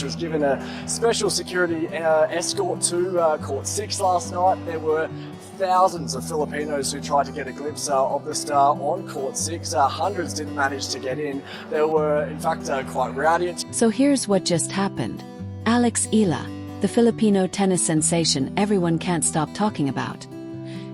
She was given a special security escort to Court 6 last night. There were thousands of Filipinos who tried to get a glimpse of the star on Court 6. Hundreds didn't manage to get in. There were, in fact, quite rowdy. So here's what just happened. Alex Eala, the Filipino tennis sensation everyone can't stop talking about,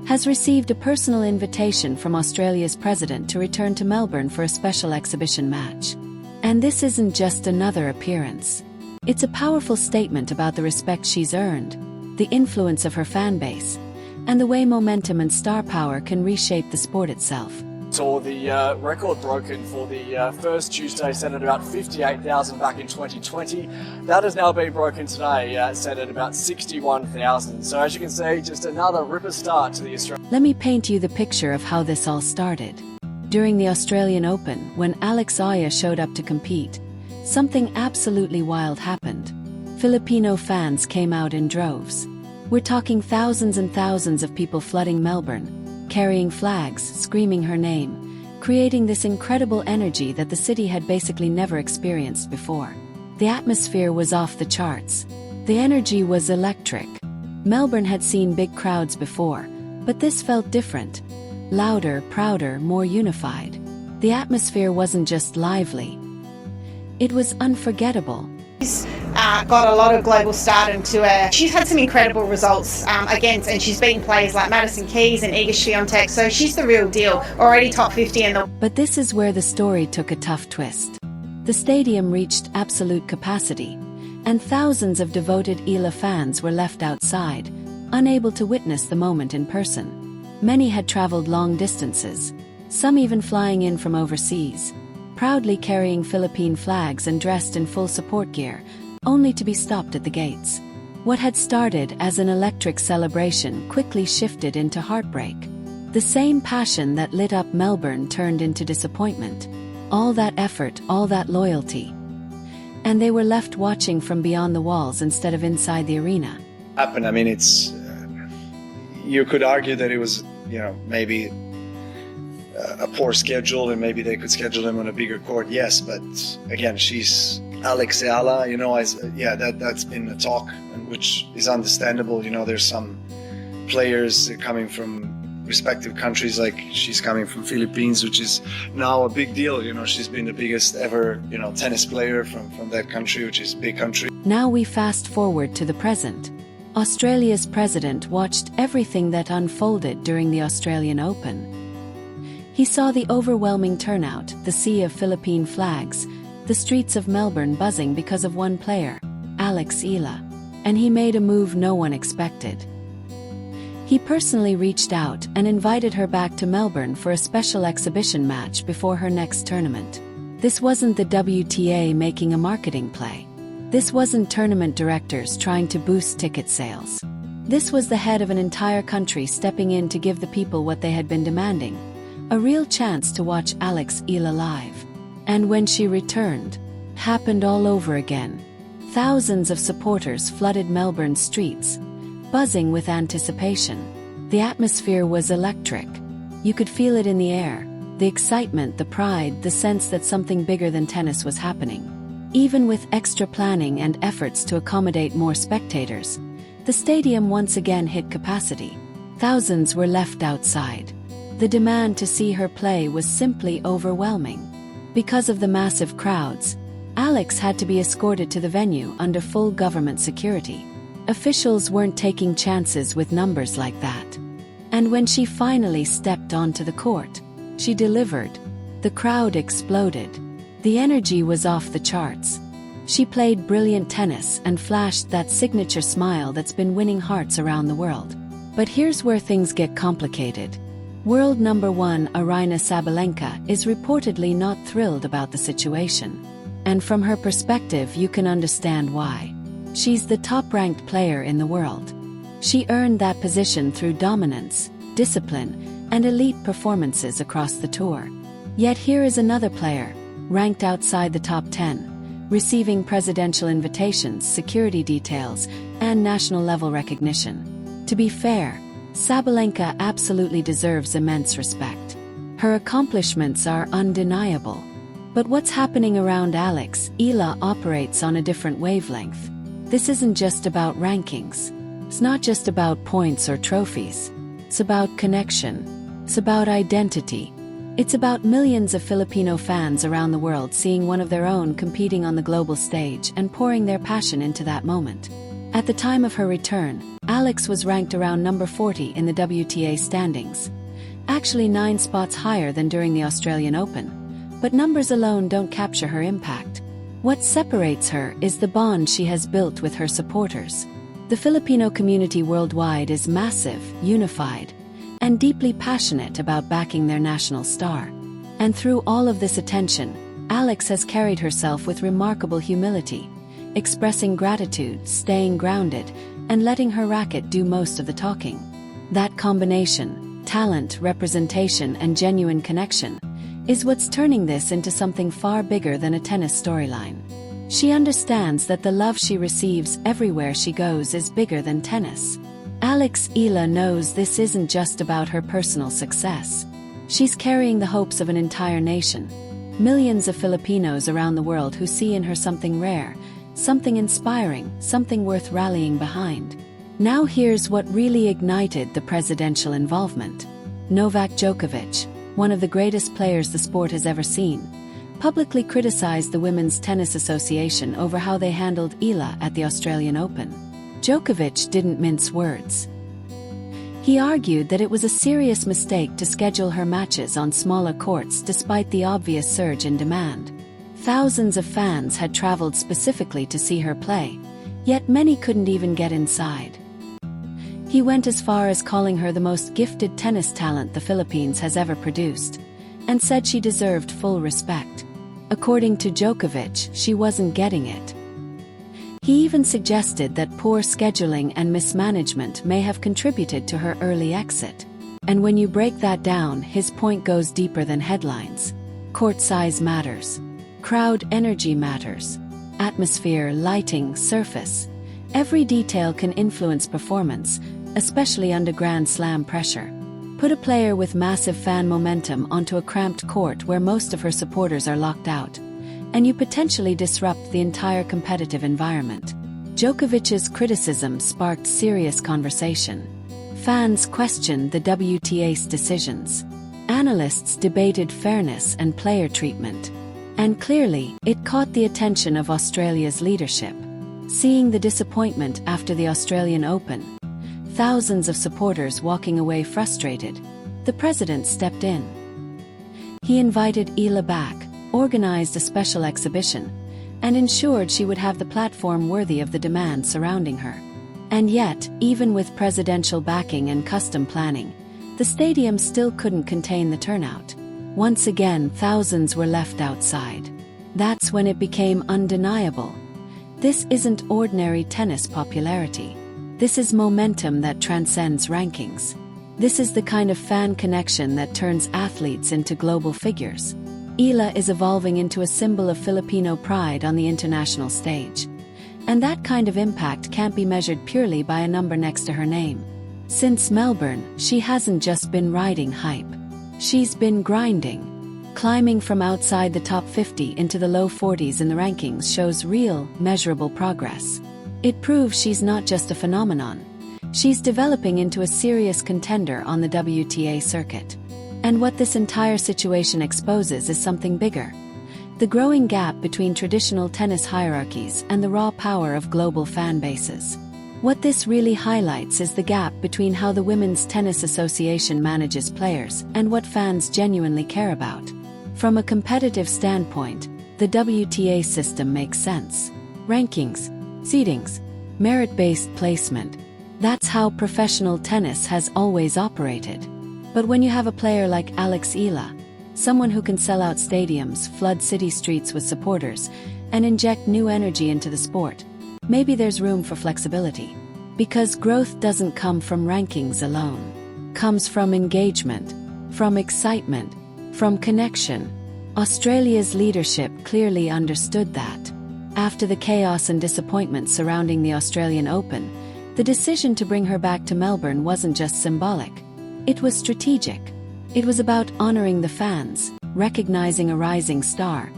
has received a personal invitation from Australia's president to return to Melbourne for a special exhibition match. And this isn't just another appearance. It's a powerful statement about the respect she's earned, the influence of her fan base, and the way momentum and star power can reshape the sport itself. Saw the record broken for the first Tuesday, set at about 58,000 back in 2020. That has now been broken today, set at about 61,000. So as you can see, just another ripper start to the Australian. Let me paint you the picture of how this all started. During the Australian Open, when Alex Eala showed up to compete, something absolutely wild happened. Filipino fans came out in droves. We're talking thousands and thousands of people flooding Melbourne, carrying flags, screaming her name, creating this incredible energy that the city had basically never experienced before. The atmosphere was off the charts. The energy was electric. Melbourne had seen big crowds before, but this felt different. Louder, prouder, more unified. The atmosphere wasn't just lively. It was unforgettable. She's got a lot of global stardom to her. She's had some incredible results against, and she's beaten players like Madison Keys and Iga Swiatek, so she's the real deal, already top 50 in the... But this is where the story took a tough twist. The stadium reached absolute capacity, and thousands of devoted Eala fans were left outside, unable to witness the moment in person. Many had traveled long distances, some even flying in from overseas, proudly carrying Philippine flags and dressed in full support gear, only to be stopped at the gates. What had started as an electric celebration quickly shifted into heartbreak. The same passion that lit up Melbourne turned into disappointment. All that effort, all that loyalty. And they were left watching from beyond the walls instead of inside the arena. I mean, it's... you could argue that it was, maybe a poor schedule, and maybe they could schedule him on a bigger court. Yes, but again, she's Alex Eala. That's been a talk, which is understandable. There's some players coming from respective countries, like she's coming from Philippines, which is now a big deal. She's been the biggest ever, tennis player from that country, which is a big country. Now we fast forward to the present. Australia's president watched everything that unfolded during the Australian Open. He saw the overwhelming turnout, the sea of Philippine flags, the streets of Melbourne buzzing because of one player, Alex Eala, and he made a move no one expected. He personally reached out and invited her back to Melbourne for a special exhibition match before her next tournament. This wasn't the WTA making a marketing play. This wasn't tournament directors trying to boost ticket sales. This was the head of an entire country stepping in to give the people what they had been demanding. A real chance to watch Alex Eala live. And when she returned, happened all over again. Thousands of supporters flooded Melbourne's streets, buzzing with anticipation. The atmosphere was electric. You could feel it in the air, the excitement, the pride, the sense that something bigger than tennis was happening. Even with extra planning and efforts to accommodate more spectators, the stadium once again hit capacity. Thousands were left outside. The demand to see her play was simply overwhelming. Because of the massive crowds, Alex had to be escorted to the venue under full government security. Officials weren't taking chances with numbers like that. And when she finally stepped onto the court, she delivered. The crowd exploded. The energy was off the charts. She played brilliant tennis and flashed that signature smile that's been winning hearts around the world. But here's where things get complicated. World number one Aryna Sabalenka is reportedly not thrilled about the situation. And from her perspective, you can understand why. She's the top-ranked player in the world. She earned that position through dominance, discipline, and elite performances across the tour. Yet here is another player, ranked outside the top 10, receiving presidential invitations, security details, and national-level recognition. To be fair, Sabalenka absolutely deserves immense respect. Her accomplishments are undeniable. But what's happening around Alex Eala operates on a different wavelength. This isn't just about rankings. It's not just about points or trophies. It's about connection. It's about identity. It's about millions of Filipino fans around the world seeing one of their own competing on the global stage and pouring their passion into that moment. At the time of her return, Alex was ranked around number 40 in the WTA standings. Actually 9 spots higher than during the Australian Open. But numbers alone don't capture her impact. What separates her is the bond she has built with her supporters. The Filipino community worldwide is massive, unified, and deeply passionate about backing their national star. And through all of this attention, Alex has carried herself with remarkable humility, expressing gratitude, staying grounded, and letting her racket do most of the talking. That combination, talent, representation, and genuine connection, is what's turning this into something far bigger than a tennis storyline. She understands that the love she receives everywhere she goes is bigger than tennis. Alex Eala knows this isn't just about her personal success. She's carrying the hopes of an entire nation. Millions of Filipinos around the world who see in her something rare, something inspiring, something worth rallying behind. Now here's what really ignited the presidential involvement. Novak Djokovic, one of the greatest players the sport has ever seen, publicly criticized the Women's Tennis Association over how they handled Eala at the Australian Open. Djokovic didn't mince words. He argued that it was a serious mistake to schedule her matches on smaller courts despite the obvious surge in demand. Thousands of fans had traveled specifically to see her play, yet many couldn't even get inside. He went as far as calling her the most gifted tennis talent the Philippines has ever produced, and said she deserved full respect. According to Djokovic, she wasn't getting it. He even suggested that poor scheduling and mismanagement may have contributed to her early exit. And when you break that down, his point goes deeper than headlines. Court size matters. Crowd energy matters. Atmosphere, lighting, surface. Every detail can influence performance, especially under Grand Slam pressure. Put a player with massive fan momentum onto a cramped court where most of her supporters are locked out, and you potentially disrupt the entire competitive environment. Djokovic's criticism sparked serious conversation. Fans questioned the WTA's decisions. Analysts debated fairness and player treatment. And clearly, it caught the attention of Australia's leadership. Seeing the disappointment after the Australian Open, thousands of supporters walking away frustrated, the president stepped in. He invited Eala back, organized a special exhibition, and ensured she would have the platform worthy of the demand surrounding her. And yet, even with presidential backing and custom planning, the stadium still couldn't contain the turnout. Once again, thousands were left outside. That's when it became undeniable. This isn't ordinary tennis popularity. This is momentum that transcends rankings. This is the kind of fan connection that turns athletes into global figures. Eala is evolving into a symbol of Filipino pride on the international stage. And that kind of impact can't be measured purely by a number next to her name. Since Melbourne, she hasn't just been riding hype. She's been grinding. Climbing from outside the top 50 into the low 40s in the rankings shows real, measurable progress. It proves she's not just a phenomenon. She's developing into a serious contender on the WTA circuit. And what this entire situation exposes is something bigger. The growing gap between traditional tennis hierarchies and the raw power of global fan bases. What this really highlights is the gap between how the Women's Tennis Association manages players and what fans genuinely care about. From a competitive standpoint, the WTA system makes sense. Rankings, seedings, merit-based placement. That's how professional tennis has always operated. But when you have a player like Alex Eala, someone who can sell out stadiums, flood city streets with supporters, and inject new energy into the sport, maybe there's room for flexibility. Because growth doesn't come from rankings alone. Comes from engagement, from excitement, from connection. Australia's leadership clearly understood that. After the chaos and disappointment surrounding the Australian Open, the decision to bring her back to Melbourne wasn't just symbolic. It was strategic. It was about honoring the fans, recognizing a rising star,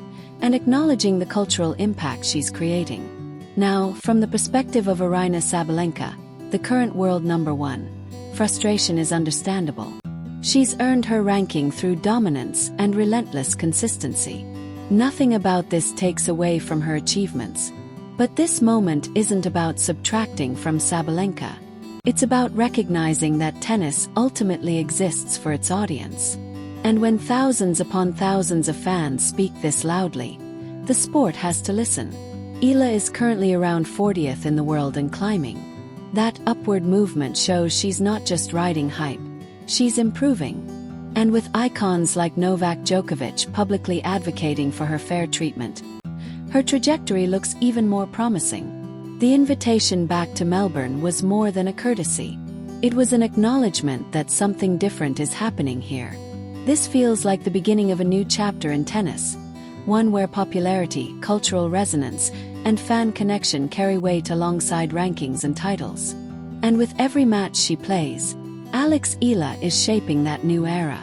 and acknowledging the cultural impact she's creating. Now, from the perspective of Aryna Sabalenka, the current world number 1, frustration is understandable. She's earned her ranking through dominance and relentless consistency. Nothing about this takes away from her achievements. But this moment isn't about subtracting from Sabalenka. It's about recognizing that tennis ultimately exists for its audience. And when thousands upon thousands of fans speak this loudly, the sport has to listen. Eala is currently around 40th in the world and climbing. That upward movement shows she's not just riding hype, she's improving. And with icons like Novak Djokovic publicly advocating for her fair treatment, her trajectory looks even more promising. The invitation back to Melbourne was more than a courtesy. It was an acknowledgement that something different is happening here. This feels like the beginning of a new chapter in tennis, one where popularity, cultural resonance, and fan connection carry weight alongside rankings and titles. And with every match she plays, Alex Eala is shaping that new era.